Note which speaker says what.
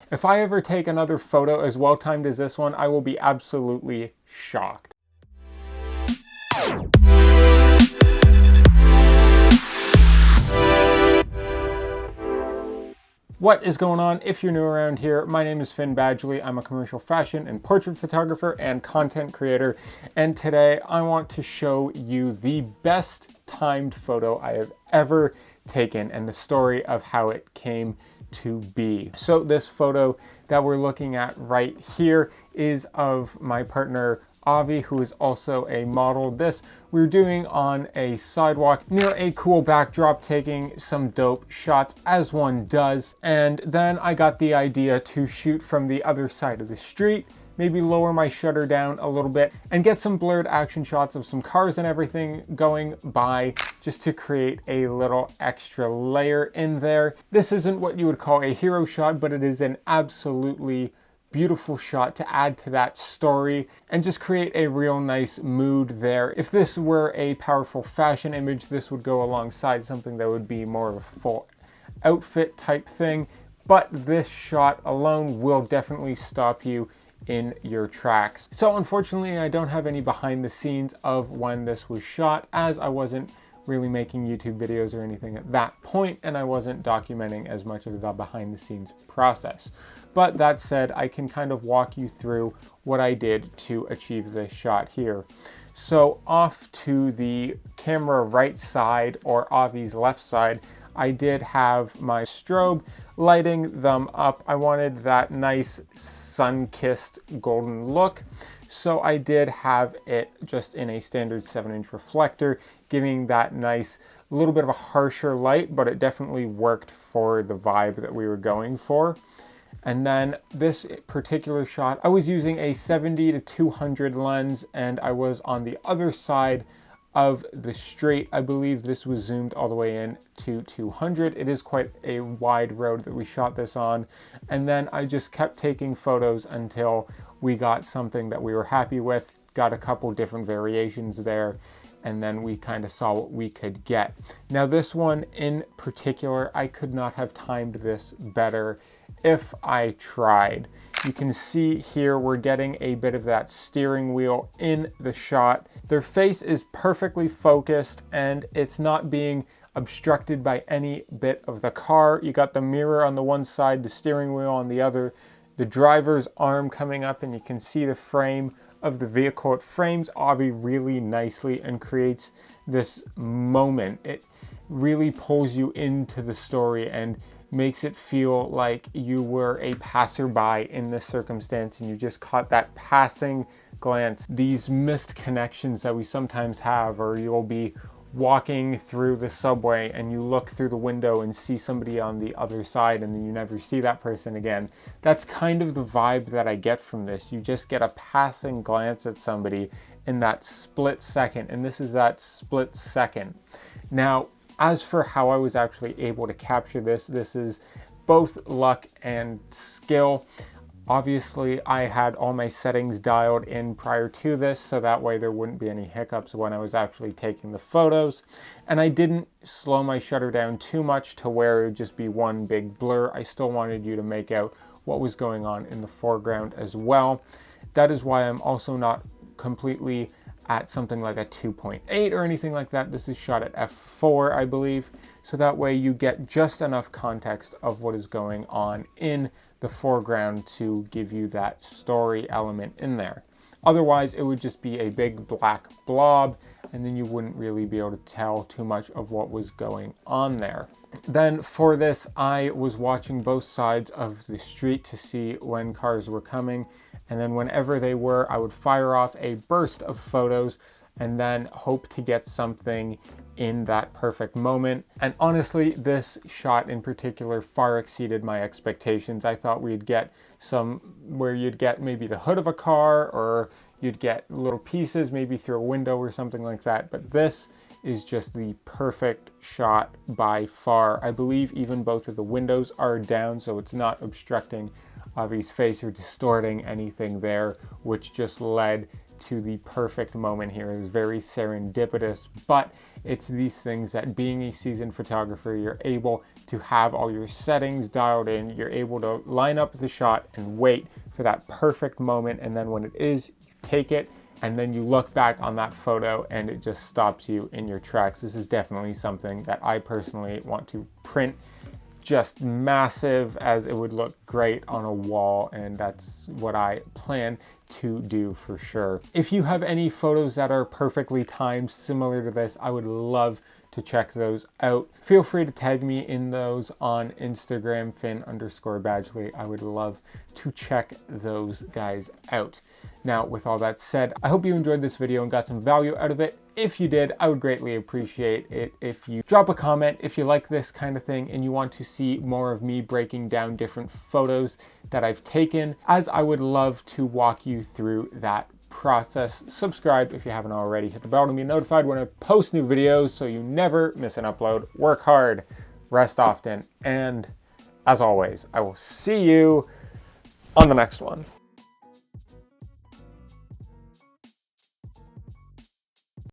Speaker 1: If I ever take another photo as well timed as this one, I will be absolutely shocked. What is going on? If you're new around here, my name is Finn Badgley. I'm a commercial fashion and portrait photographer and content creator. And today I want to show you the best timed photo I have ever taken and the story of how it came to be. So this photo that we're looking at right here is of my partner Avi, who is also a model. This we're doing on a sidewalk near a cool backdrop, taking some dope shots as one does. And then I got the idea to shoot from the other side of the street, maybe lower my shutter down a little bit and get some blurred action shots of some cars and everything going by, just to create a little extra layer in there. This isn't what you would call a hero shot, but it is an absolutely beautiful shot to add to that story and just create a real nice mood there. If this were a powerful fashion image, this would go alongside something that would be more of a full outfit type thing, but this shot alone will definitely stop you in your tracks. So unfortunately, I don't have any behind the scenes of when this was shot, as I wasn't really making YouTube videos or anything at that point, and I wasn't documenting as much of the behind the scenes process. But that said, I can kind of walk you through what I did to achieve this shot here. So off to the camera right side, or Avi's left side, I did have my strobe lighting them up. I wanted that nice sun-kissed golden look. So I did have it just in a standard 7-inch reflector, giving that nice little bit of a harsher light, but it definitely worked for the vibe that we were going for. And then this particular shot, I was using a 70 to 200 lens, and I was on the other side of the street. I believe this was zoomed all the way in to 200. It is quite a wide road that we shot this on. And then I just kept taking photos until we got something that we were happy with, got a couple different variations there, and then we kind of saw what we could get. Now this one in particular, I could not have timed this better if I tried. You can see here we're getting a bit of that steering wheel in the shot. Their face is perfectly focused and it's not being obstructed by any bit of the car. You got the mirror on the one side, the steering wheel on the other, the driver's arm coming up, and you can see the frame of the vehicle. It frames Avi really nicely and creates this moment. It really pulls you into the story and makes it feel like you were a passerby in this circumstance and you just caught that passing glance. These missed connections that we sometimes have, or you'll be walking through the subway and you look through the window and see somebody on the other side and then you never see that person again. That's kind of the vibe that I get from this. You just get a passing glance at somebody in that split second, and this is that split second. Now, as for how I was actually able to capture this, this is both luck and skill. Obviously, I had all my settings dialed in prior to this, so that way there wouldn't be any hiccups when I was actually taking the photos. And I didn't slow my shutter down too much to where it would just be one big blur. I still wanted you to make out what was going on in the foreground as well. That is why I'm also not completely at something like a 2.8 or anything like that. This is shot at f4, I believe. So that way you get just enough context of what is going on in the foreground to give you that story element in there. Otherwise, it would just be a big black blob, and then you wouldn't really be able to tell too much of what was going on there. Then for this, I was watching both sides of the street to see when cars were coming, and then whenever they were, I would fire off a burst of photos and then hope to get something in that perfect moment. And honestly, this shot in particular far exceeded my expectations. I thought we'd get some where you'd get maybe the hood of a car, or you'd get little pieces maybe through a window or something like that, but this is just the perfect shot by far. I believe even both of the windows are down, so it's not obstructing Avi's face or distorting anything there, which just led to the perfect moment here. It's very serendipitous, but it's these things that, being a seasoned photographer, you're able to have all your settings dialed in. You're able to line up the shot and wait for that perfect moment. And then when it is, you take it, and then you look back on that photo and it just stops you in your tracks. This is definitely something that I personally want to print just massive, as it would look great on a wall, and that's what I plan to do for sure. If you have any photos that are perfectly timed similar to this, I would love to check those out. Feel free to tag me in those on Instagram, Finn_Badgley. I would love to check those guys out. Now, with all that said, I hope you enjoyed this video and got some value out of it. If you did, I would greatly appreciate it if you drop a comment if you like this kind of thing and you want to see more of me breaking down different photos that I've taken, as I would love to walk you through that process. Subscribe if you haven't already. Hit the bell to be notified when I post new videos so you never miss an upload. Work hard, rest often, and as always, I will see you on the next one.